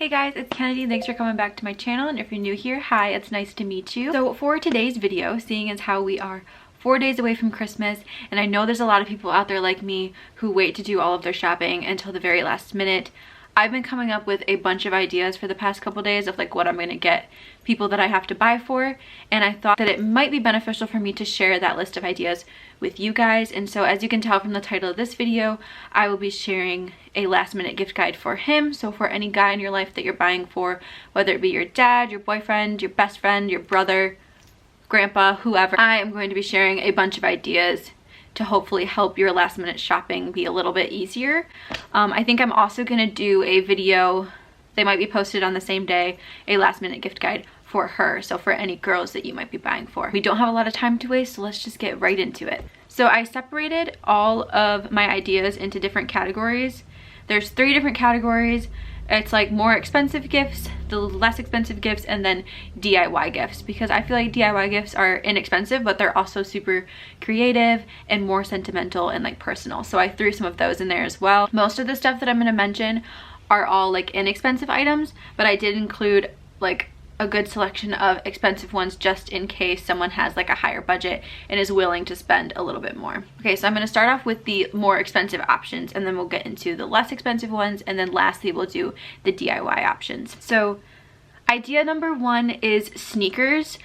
Hey guys, it's Kennedy. Thanks for coming back to my channel, and if you're new here, hi, it's nice to meet you. So for today's video, seeing as how we are 4 days away from Christmas, and I know there's a lot of people out there like me who wait to do all of their shopping until the very last minute, I've been coming up with a bunch of ideas for the past couple days of like what I'm gonna get people that I have to buy for, and I thought that it might be beneficial for me to share that list of ideas with you guys. And so as you can tell from the title of this video, I will be sharing a last minute gift guide for him. So for any guy in your life that you're buying for, whether it be your dad, your boyfriend, your best friend, your brother, grandpa, whoever, I am going to be sharing a bunch of ideas to hopefully help your last minute shopping be a little bit easier. I think I'm also gonna do a video, they might be posted on the same day, a last minute gift guide for her. So for any girls that you might be buying for. We don't have a lot of time to waste, so let's just get right into it. So I separated all of my ideas into different categories. There's 3 different categories. It's like more expensive gifts, the less expensive gifts, and then DIY gifts, because I feel like DIY gifts are inexpensive, but they're also super creative and more sentimental and like personal. So I threw some of those in there as well. Most of the stuff that I'm going to mention are all like inexpensive items, but I did include like a good selection of expensive ones just in case someone has like a higher budget and is willing to spend a little bit more. Okay, so I'm going to start off with the more expensive options, and then we'll get into the less expensive ones, and then lastly we'll do the DIY options. So idea number 1 is sneakers.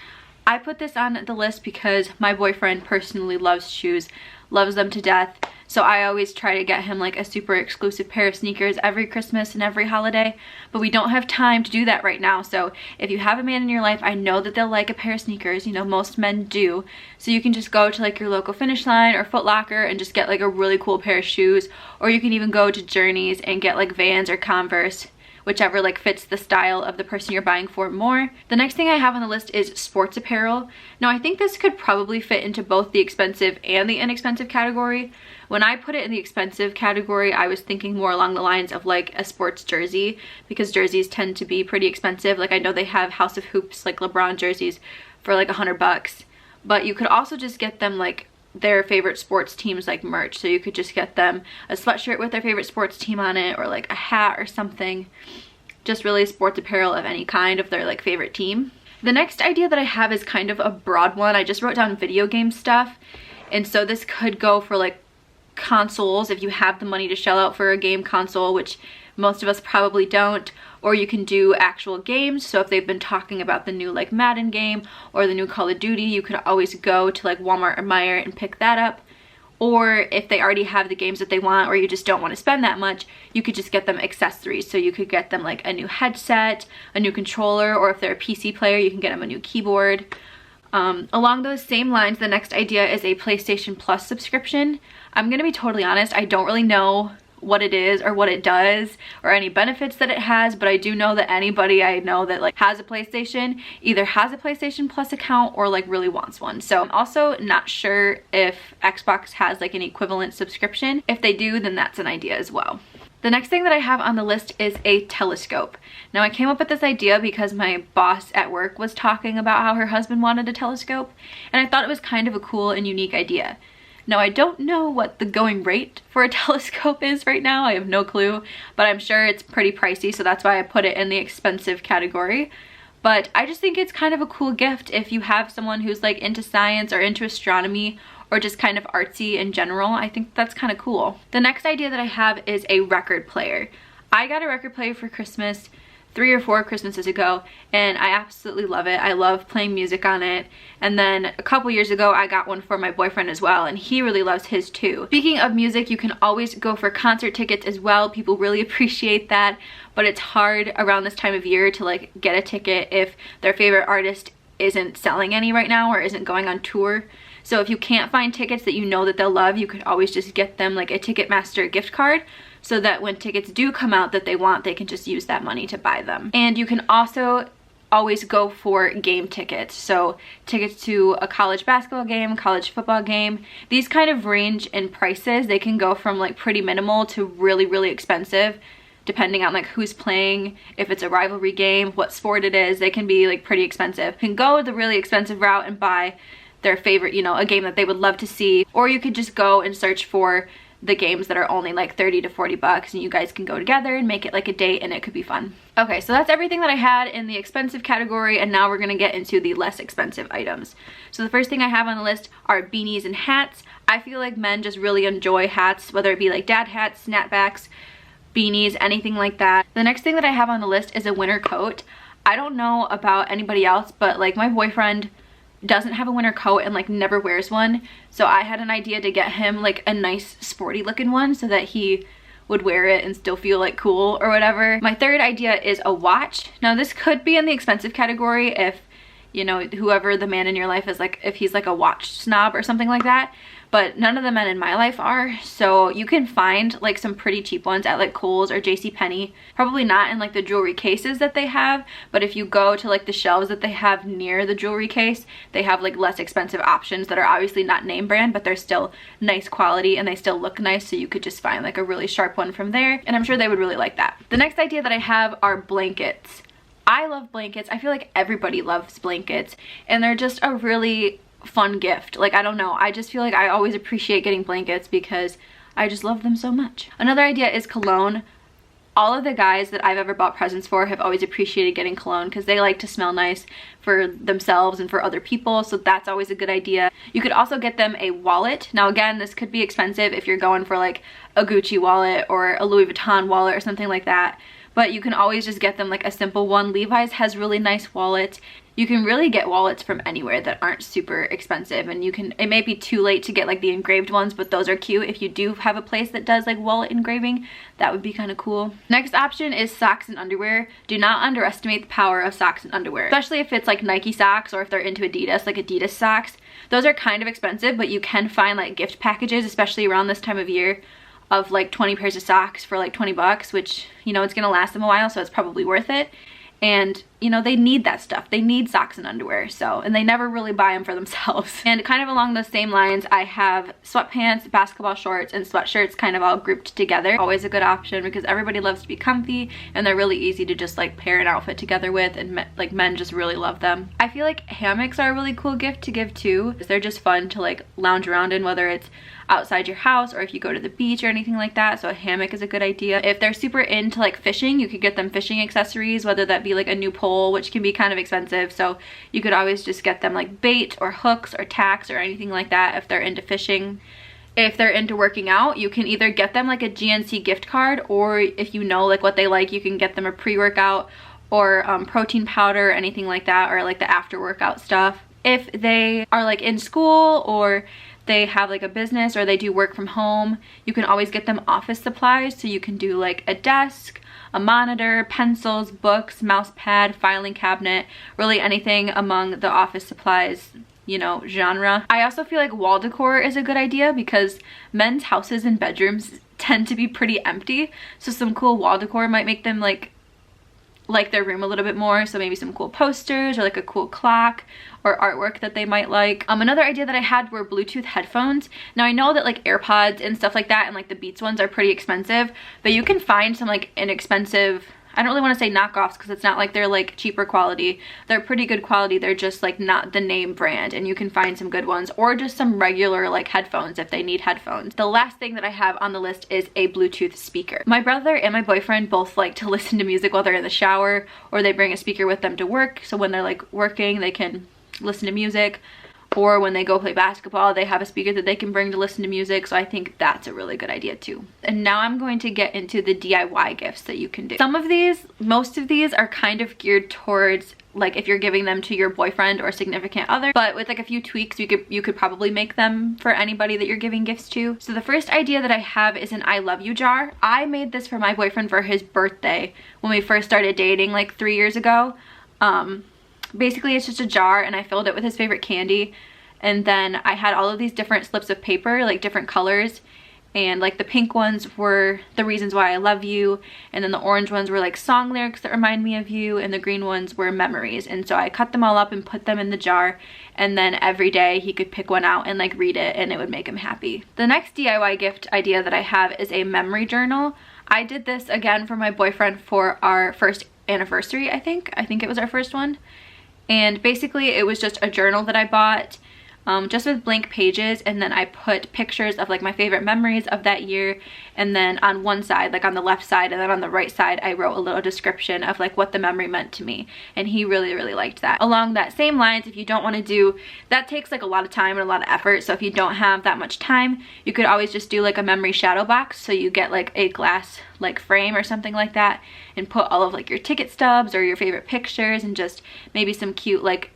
I put this on the list because my boyfriend personally loves shoes, loves them to death. So I always try to get him like a super exclusive pair of sneakers every Christmas and every holiday, but we don't have time to do that right now. So if you have a man in your life, I know that they'll like a pair of sneakers, you know, most men do. So you can just go to like your local Finish Line or Foot Locker and just get like a really cool pair of shoes, or you can even go to Journeys and get like Vans or Converse, whichever like fits the style of the person you're buying for more. The next thing I have on the list is sports apparel. Now I think this could probably fit into both the expensive and the inexpensive category. When I put it in the expensive category, I was thinking more along the lines of like a sports jersey, because jerseys tend to be pretty expensive. Like I know they have House of Hoops, like LeBron jerseys for like $100, but you could also just get them like their favorite sports teams like merch. So you could just get them a sweatshirt with their favorite sports team on it, or like a hat or something. Just really sports apparel of any kind of their like favorite team. The next idea that I have is kind of a broad one. I just wrote down video game stuff, and so this could go for like consoles if you have the money to shell out for a game console, which most of us probably don't, or you can do actual games. So if they've been talking about the new like Madden game or the new Call of Duty, you could always go to like Walmart or Meijer and pick that up. Or if they already have the games that they want, or you just don't want to spend that much, you could just get them accessories. So you could get them like a new headset, a new controller, or if they're a PC player, you can get them a new keyboard. Along those same lines, the next idea is a PlayStation Plus subscription. I'm gonna be totally honest, I don't really know what it is or what it does or any benefits that it has, but I do know that anybody I know that like has a PlayStation either has a PlayStation Plus account or like really wants one. So I'm also not sure if Xbox has like an equivalent subscription. If they do, then that's an idea as well. The next thing that I have on the list is a telescope. Now I came up with this idea because my boss at work was talking about how her husband wanted a telescope, and I thought it was kind of a cool and unique idea. Now I don't know what the going rate for a telescope is right now, I have no clue, but I'm sure it's pretty pricey, so that's why I put it in the expensive category. But I just think it's kind of a cool gift if you have someone who's like into science or into astronomy, or just kind of artsy in general. I think that's kind of cool. The next idea that I have is a record player. I got a record player for Christmas 3 or 4 Christmases ago, and I absolutely love it. I love playing music on it. And then a couple years ago I got one for my boyfriend as well, and he really loves his too. Speaking of music, you can always go for concert tickets as well. People really appreciate that, but it's hard around this time of year to like get a ticket if their favorite artist isn't selling any right now or isn't going on tour. So if you can't find tickets that you know that they'll love, you could always just get them like a Ticketmaster gift card, so that when tickets do come out that they want, they can just use that money to buy them. And you can also always go for game tickets. So tickets to a college basketball game, college football game, these kind of range in prices. They can go from like pretty minimal to really, really expensive, depending on like who's playing, if it's a rivalry game, what sport it is. They can be like pretty expensive. You can go the really expensive route and buy their favorite, you know, a game that they would love to see, or you could just go and search for the games that are only like 30 to 40 bucks, and you guys can go together and make it like a date, and it could be fun. Okay, so that's everything that I had in the expensive category, and now we're gonna get into the less expensive items. So the first thing I have on the list are beanies and hats. I feel like men just really enjoy hats, whether it be like dad hats, snapbacks, beanies, anything like that. The next thing that I have on the list is a winter coat. I don't know about anybody else, but like my boyfriend doesn't have a winter coat and like never wears one, so I had an idea to get him like a nice sporty looking one so that he would wear it and still feel like cool or whatever. My third idea is a watch. Now this could be in the expensive category if, you know, whoever the man in your life is, like if he's like a watch snob or something like that, but none of the men in my life are. So you can find like some pretty cheap ones at like Kohl's or JCPenney. Probably not in like the jewelry cases that they have, but if you go to like the shelves that they have near the jewelry case, they have like less expensive options that are obviously not name brand, but they're still nice quality and they still look nice, so you could just find like a really sharp one from there, and I'm sure they would really like that. The next idea that I have are blankets. I love blankets. I feel like everybody loves blankets, and they're just a really fun gift. Like, I don't know, I just feel like I always appreciate getting blankets because I just love them so much. Another idea is cologne. All of the guys that I've ever bought presents for have always appreciated getting cologne because they like to smell nice for themselves and for other people, so that's always a good idea. You could also get them a wallet. Now again, this could be expensive if you're going for like a Gucci wallet or a Louis Vuitton wallet or something like that, but you can always just get them like a simple one. Levi's has really nice wallets. You can really get wallets from anywhere that aren't super expensive, and you can, it may be too late to get like the engraved ones, but those are cute. If you do have a place that does like wallet engraving, that would be kind of cool. Next option is socks and underwear. Do not underestimate the power of socks and underwear, especially if it's like Nike socks or if they're into Adidas, like Adidas socks. Those are kind of expensive, but you can find like gift packages, especially around this time of year, of like 20 pairs of socks for like 20 bucks, which, you know, it's gonna last them a while, so it's probably worth it. And you know, they need that stuff. They need socks and underwear, so, and they never really buy them for themselves. And kind of along those same lines, I have sweatpants, basketball shorts, and sweatshirts kind of all grouped together. Always a good option because everybody loves to be comfy, and they're really easy to just like pair an outfit together with, and like men just really love them. I feel like hammocks are a really cool gift to give too. They're just fun to like lounge around in, whether it's outside your house or if you go to the beach or anything like that, so a hammock is a good idea. If they're super into like fishing, you could get them fishing accessories, whether that be like a new pole, which can be kind of expensive, so you could always just get them like bait or hooks or tacks or anything like that if they're into fishing. If they're into working out, you can either get them like a GNC gift card, or if you know like what they like, you can get them a pre-workout or protein powder, anything like that, or like the after workout stuff. If they are like in school or they have like a business or they do work from home, you can always get them office supplies, so you can do like a desk, a monitor, pencils, books, mouse pad, filing cabinet, really anything among the office supplies, you know, genre. I also feel like wall decor is a good idea because men's houses and bedrooms tend to be pretty empty, so some cool wall decor might make them like their room a little bit more. So maybe some cool posters or like a cool clock or artwork that they might like. Another idea that I had were Bluetooth headphones. Now I know that like AirPods and stuff like that and like the Beats ones are pretty expensive, but you can find some like inexpensive, I don't really want to say knockoffs because it's not like they're like cheaper quality. They're pretty good quality. They're just like not the name brand, and you can find some good ones, or just some regular like headphones if they need headphones. The last thing that I have on the list is a Bluetooth speaker. My brother and my boyfriend both like to listen to music while they're in the shower, or they bring a speaker with them to work, so when they're like working they can listen to music. Or when they go play basketball, they have a speaker that they can bring to listen to music, so I think that's a really good idea too. And now I'm going to get into the DIY gifts that you can do. Some of these, most of these are kind of geared towards like if you're giving them to your boyfriend or significant other, but with like a few tweaks you could probably make them for anybody that you're giving gifts to. So the first idea that I have is an I love you jar. I made this for my boyfriend for his birthday when we first started dating like 3 years ago. Basically it's just a jar, and I filled it with his favorite candy, and then I had all of these different slips of paper, like different colors, and like the pink ones were the reasons why I love you, and then the orange ones were like song lyrics that remind me of you, and the green ones were memories. And so I cut them all up and put them in the jar, and then every day he could pick one out and like read it, and it would make him happy. The next DIY gift idea that I have is a memory journal. I did this again for my boyfriend for our first anniversary, I think it was our first one. And basically it was just a journal that I bought. just with blank pages, and then I put pictures of like my favorite memories of that year, and then on one side, like on the left side, and then on the right side I wrote a little description of like what the memory meant to me, and he really liked that. Along that same lines, if you don't want to do that, takes like a lot of time and a lot of effort, so if you don't have that much time, you could always just do like a memory shadow box. So you get like a glass like frame or something like that and put all of like your ticket stubs or your favorite pictures and just maybe some cute like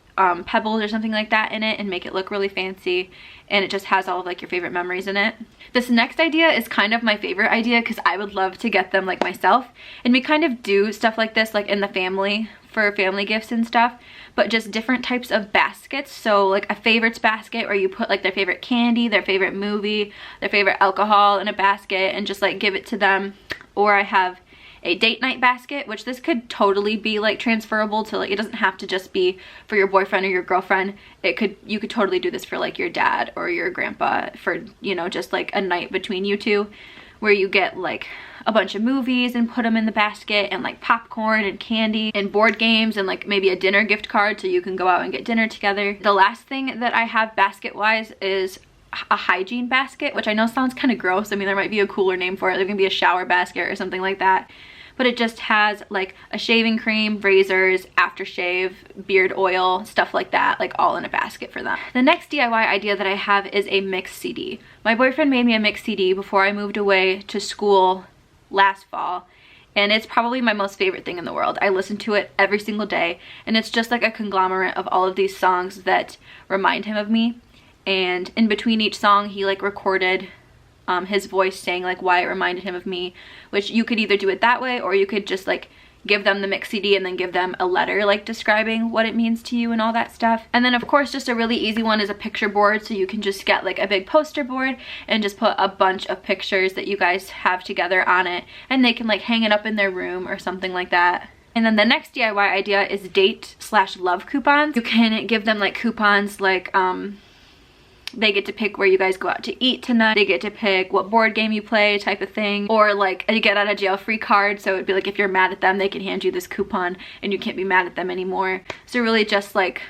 pebbles or something like that in it, and make it look really fancy, and it just has all of like your favorite memories in it. This next idea is kind of my favorite idea because I would love to get them like myself, and we kind of do stuff like this like in the family for family gifts and stuff, but just different types of baskets. So like a favorites basket where you put like their favorite candy, their favorite movie, their favorite alcohol in a basket and just like give it to them. Or I have a date night basket, which this could totally be like transferable to, like, it doesn't have to just be for your boyfriend or your girlfriend. You could totally do this for like your dad or your grandpa, for, you know, just like a night between you two, where you get like a bunch of movies and put them in the basket, and like popcorn and candy and board games and like maybe a dinner gift card so you can go out and get dinner together. The last thing that I have basket wise is a hygiene basket, which I know sounds kind of gross. I mean, there might be a cooler name for it. There can be a shower basket or something like that. But it just has like a shaving cream, razors, aftershave, beard oil, stuff like that, like all in a basket for them. The next DIY idea that I have is a mix CD. My boyfriend made me a mix CD before I moved away to school last fall, and it's probably my most favorite thing in the world. I listen to it every single day, and it's just like a conglomerate of all of these songs that remind him of me. And in between each song, he like recorded his voice saying like why it reminded him of me, which you could either do it that way, or you could just like give them the mix CD and then give them a letter like describing what it means to you and all that stuff. And then of course, just a really easy one is a picture board. So you can just get like a big poster board and just put a bunch of pictures that you guys have together on it, and they can like hang it up in their room or something like that. And then the next DIY idea is date/love coupons. You can give them like coupons like they get to pick where you guys go out to eat tonight. They get to pick what board game you play, type of thing. Or like a get out of jail free card. So it'd be like if you're mad at them, they can hand you this coupon and you can't be mad at them anymore. So really just like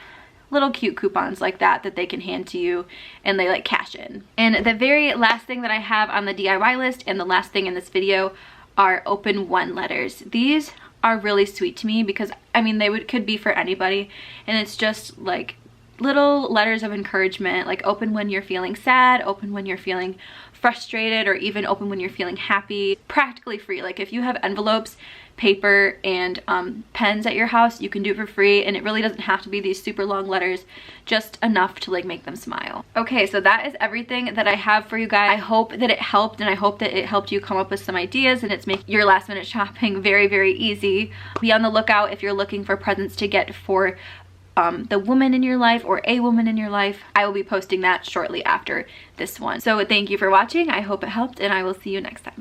little cute coupons like that that they can hand to you and they like cash in. And the very last thing that I have on the DIY list, and the last thing in this video, are open one letters. These are really sweet to me because I mean could be for anybody, and it's just like little letters of encouragement, like open when you're feeling sad, open when you're feeling frustrated, or even open when you're feeling happy. Practically free. Like if you have envelopes, paper, and pens at your house, you can do it for free, and it really doesn't have to be these super long letters, just enough to like make them smile. Okay, so that is everything that I have for you guys. I hope that it helped, and I hope that it helped you come up with some ideas, and it's making your last minute shopping very easy. Be on the lookout if you're looking for presents to get for the woman in your life or a woman in your life. I will be posting that shortly after this one. So thank you for watching. I hope it helped, and I will see you next time.